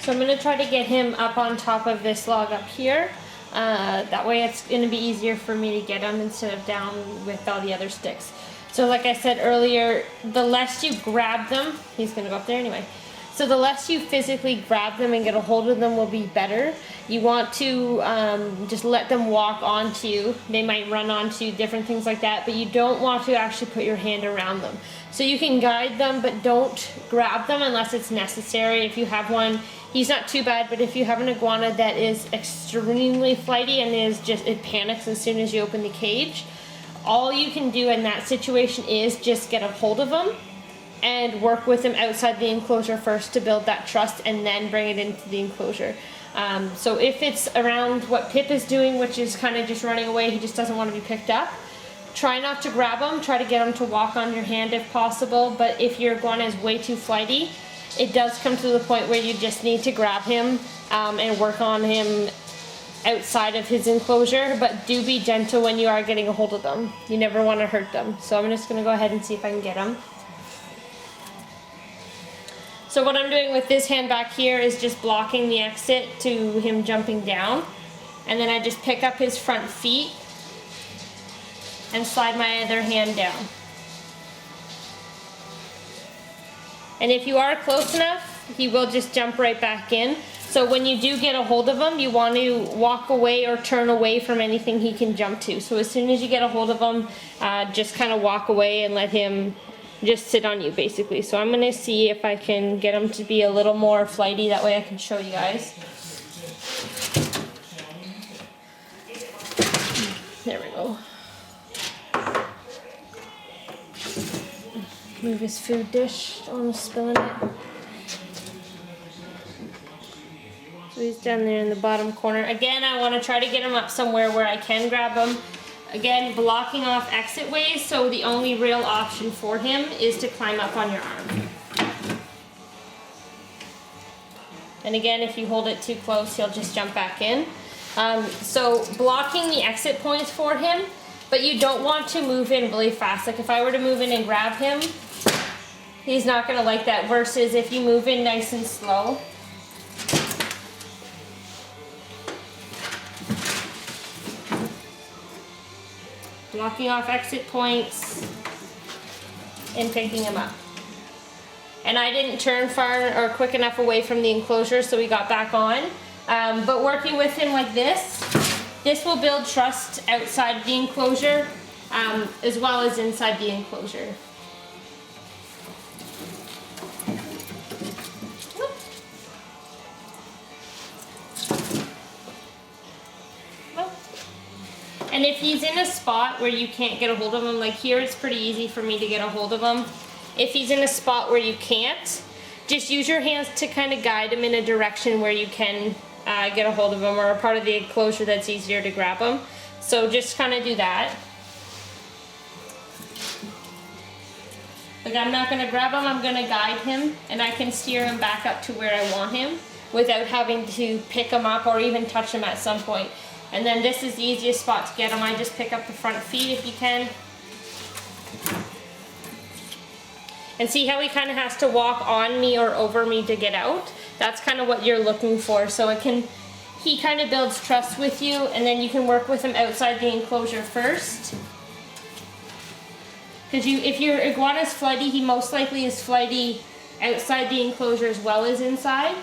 So I'm going to try to get him up on top of this log up here. That way it's going to be easier for me to get him instead of down with all the other sticks. So like I said earlier, the less you grab them, he's going to go up there anyway. So the less you physically grab them and get a hold of them will be better. You want to just let them walk onto you. They might run onto different things like that, but you don't want to actually put your hand around them. So you can guide them, but don't grab them unless it's necessary. If you have one, he's not too bad, but if you have an iguana that is extremely flighty and it panics as soon as you open the cage, all you can do in that situation is just get a hold of them and work with them outside the enclosure first to build that trust and then bring it into the enclosure. So if it's around what Pip is doing, which is kind of just running away, he just doesn't want to be picked up, try not to grab him, try to get him to walk on your hand if possible. But if your iguana is way too flighty, it does come to the point where you just need to grab him and work on him outside of his enclosure, but do be gentle when you are getting a hold of them. You never want to hurt them. So I'm just going to go ahead and see if I can get him. So what I'm doing with this hand back here is just blocking the exit to him jumping down. And then I just pick up his front feet and slide my other hand down. And if you are close enough, he will just jump right back in. So when you do get a hold of him, you want to walk away or turn away from anything he can jump to. So as soon as you get a hold of him, just kind of walk away and let him just sit on you, basically. So I'm going to see if I can get him to be a little more flighty. That way I can show you guys. There we go. Move his food dish. Don't want him spilling it. So he's down there in the bottom corner. Again, I want to try to get him up somewhere where I can grab him. Again, blocking off exit ways, so the only real option for him is to climb up on your arm. And again, if you hold it too close, he'll just jump back in. So blocking the exit points for him, but you don't want to move in really fast. Like if I were to move in and grab him, he's not going to like that, versus if you move in nice and slow. Blocking off exit points and picking him up. And I didn't turn far or quick enough away from the enclosure, so we got back on. But working with him like this will build trust outside the enclosure as well as inside the enclosure. And if he's in a spot where you can't get a hold of him, like here it's pretty easy for me to get a hold of him. If he's in a spot where you can't, just use your hands to kind of guide him in a direction where you can get a hold of him, or a part of the enclosure that's easier to grab him. So just kind of do that. Like I'm not going to grab him, I'm going to guide him, and I can steer him back up to where I want him without having to pick him up or even touch him at some point. And then this is the easiest spot to get him. I just pick up the front feet if you can. And see how he kind of has to walk on me or over me to get out? That's kind of what you're looking for. So he kind of builds trust with you, and then you can work with him outside the enclosure first. Because if your iguana is flighty, he most likely is flighty outside the enclosure as well as inside.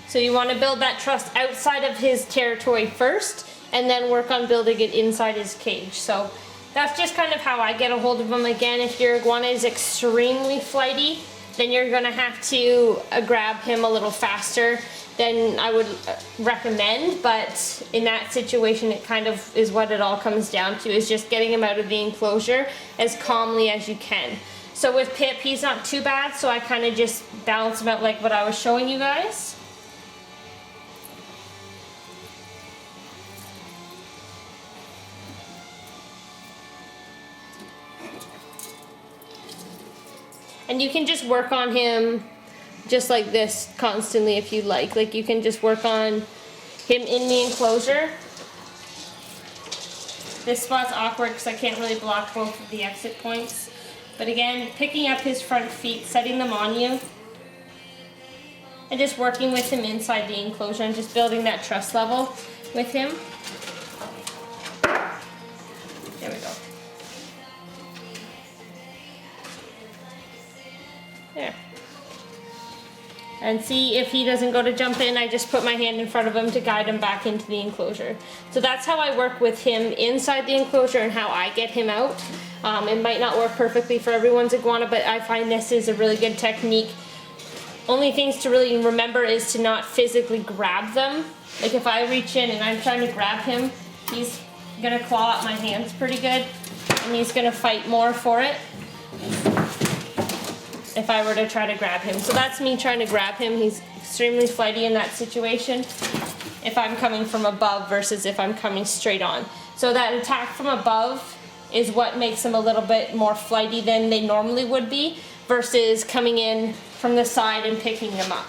So you want to build that trust outside of his territory first, and then work on building it inside his cage. So that's just kind of how I get a hold of him. Again, if your iguana is extremely flighty, then you're going to have to grab him a little faster than I would recommend. But in that situation, it kind of is what it all comes down to, is just getting him out of the enclosure as calmly as you can. So with Pip, he's not too bad, so I kind of just balance him out like what I was showing you guys. And you can just work on him just like this constantly if you like. Like you can just work on him in the enclosure. This spot's awkward because I can't really block both of the exit points. But again, picking up his front feet, setting them on you, and just working with him inside the enclosure and just building that trust level with him. There we go. There. And see, if he doesn't go to jump in, I just put my hand in front of him to guide him back into the enclosure. So that's how I work with him inside the enclosure and how I get him out. It might not work perfectly for everyone's iguana, but I find this is a really good technique. Only things to really remember is to not physically grab them. Like if I reach in and I'm trying to grab him, he's gonna claw at my hands pretty good, and he's gonna fight more for it if I were to try to grab him. So that's me trying to grab him. He's extremely flighty in that situation if I'm coming from above versus if I'm coming straight on. So that attack from above is what makes them a little bit more flighty than they normally would be versus coming in from the side and picking them up.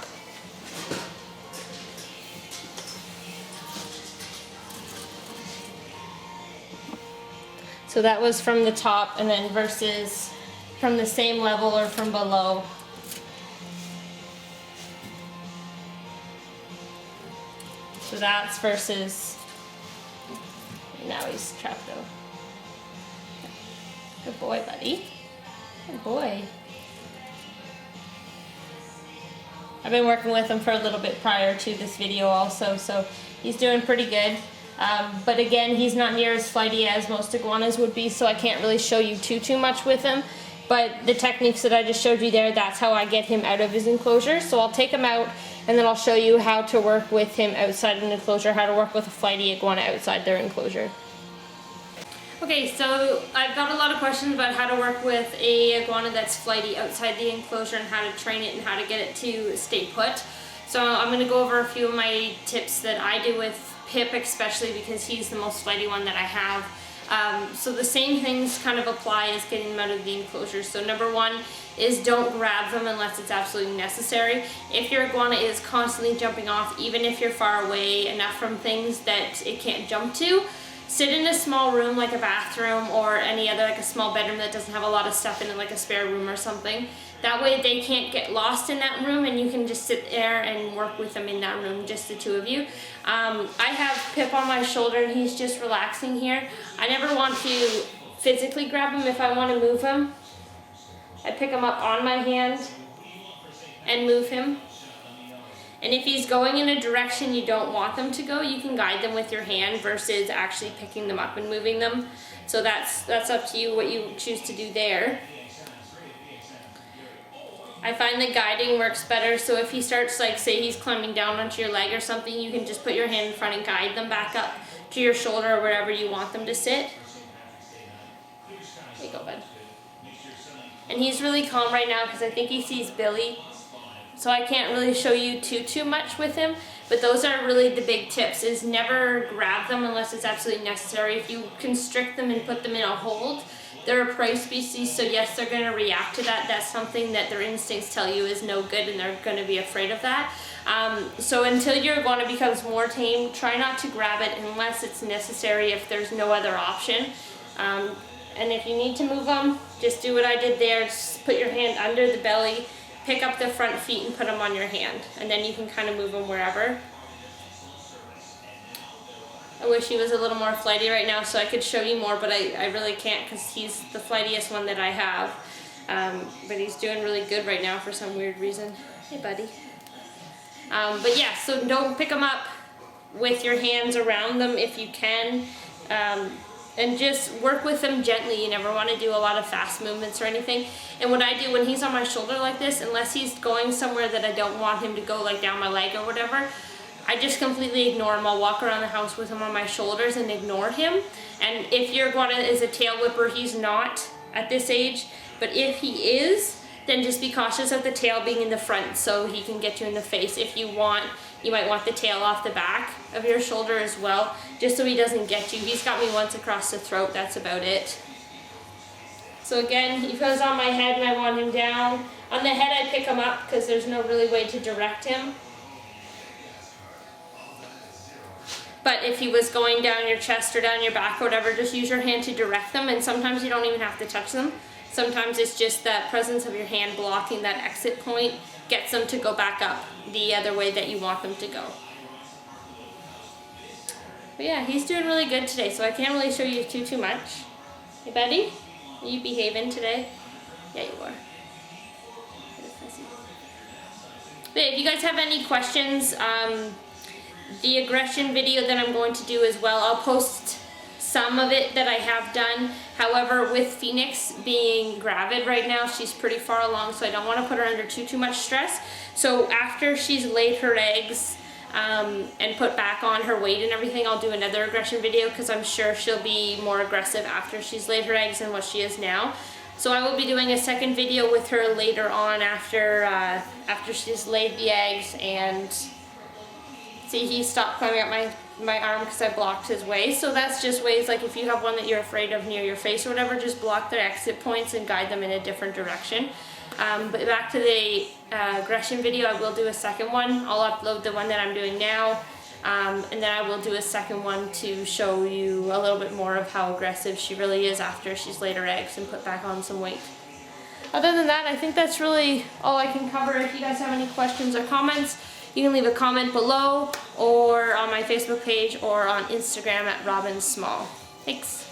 So that was from the top, and then versus from the same level or from below. So that's versus, now he's trapped though. Good boy, buddy. Good boy. I've been working with him for a little bit prior to this video also, so he's doing pretty good. But again, he's not near as flighty as most iguanas would be, so I can't really show you too much with him. But the techniques that I just showed you there, that's how I get him out of his enclosure. So I'll take him out, and then I'll show you how to work with him outside an enclosure, how to work with a flighty iguana outside their enclosure. Okay, so I've got a lot of questions about how to work with a iguana that's flighty outside the enclosure and how to train it and how to get it to stay put. So I'm going to go over a few of my tips that I do with Pip, especially because he's the most flighty one that I have. So the same things kind of apply as getting them out of the enclosure. So number one is don't grab them unless it's absolutely necessary. If your iguana is constantly jumping off, even if you're far away enough from things that it can't jump to, sit in a small room like a bathroom or any other, like a small bedroom that doesn't have a lot of stuff in it, like a spare room or something. That way they can't get lost in that room, and you can just sit there and work with them in that room, just the two of you. I have Pip on my shoulder and he's just relaxing here. I never want to physically grab him. If I want to move him, I pick him up on my hand and move him. And if he's going in a direction you don't want them to go, you can guide them with your hand versus actually picking them up and moving them. So that's up to you what you choose to do there. I find that guiding works better, so if he starts, like, say he's climbing down onto your leg or something, you can just put your hand in front and guide them back up to your shoulder or wherever you want them to sit. There you go, bud. And he's really calm right now because I think he sees Billy, so I can't really show you too much with him, but those are really the big tips, is never grab them unless it's absolutely necessary. If you constrict them and put them in a hold, they're a prey species, so yes, they're going to react to that. That's something that their instincts tell you is no good, and they're going to be afraid of that. So until your iguana becomes more tame, try not to grab it unless it's necessary, if there's no other option. And if you need to move them, just do what I did there. Just put your hand under the belly, pick up the front feet and put them on your hand, and then you can kind of move them wherever. I wish he was a little more flighty right now so I could show you more, but I really can't because he's the flightiest one that I have. But he's doing really good right now for some weird reason. Hey, buddy. But yeah, so don't pick them up with your hands around them if you can. And just work with them gently. You never want to do a lot of fast movements or anything. And what I do when he's on my shoulder like this, unless he's going somewhere that I don't want him to go, like down my leg or whatever, I just completely ignore him. I'll walk around the house with him on my shoulders and ignore him. And if your iguana is a tail whipper, he's not at this age. But if he is, then just be cautious of the tail being in the front so he can get you in the face. If you want, you might want the tail off the back of your shoulder as well, just so he doesn't get you. He's got me once across the throat, that's about it. So again, he goes on my head and I want him down. On the head I pick him up because there's no really way to direct him. But if he was going down your chest or down your back or whatever, just use your hand to direct them, and sometimes you don't even have to touch them. Sometimes it's just that presence of your hand blocking that exit point gets them to go back up the other way that you want them to go. But yeah, he's doing really good today, so I can't really show you too much. Hey buddy, are you behaving today? Yeah, you are. But if you guys have any questions, the aggression video that I'm going to do as well, I'll post some of it that I have done. However, with Phoenix being gravid right now, she's pretty far along, so I don't want to put her under too much stress. So after she's laid her eggs and put back on her weight and everything, I'll do another aggression video because I'm sure she'll be more aggressive after she's laid her eggs than what she is now. So I will be doing a second video with her later on after she's laid the eggs. And see, he stopped climbing up my arm because I blocked his way. So that's just ways, like if you have one that you're afraid of near your face or whatever, just block their exit points and guide them in a different direction. But back to the aggression video, I will do a second one. I'll upload the one that I'm doing now, and then I will do a second one to show you a little bit more of how aggressive she really is after she's laid her eggs and put back on some weight. Other than that, I think that's really all I can cover. If you guys have any questions or comments, you can leave a comment below or on my Facebook page or on Instagram at Robin Small. Thanks.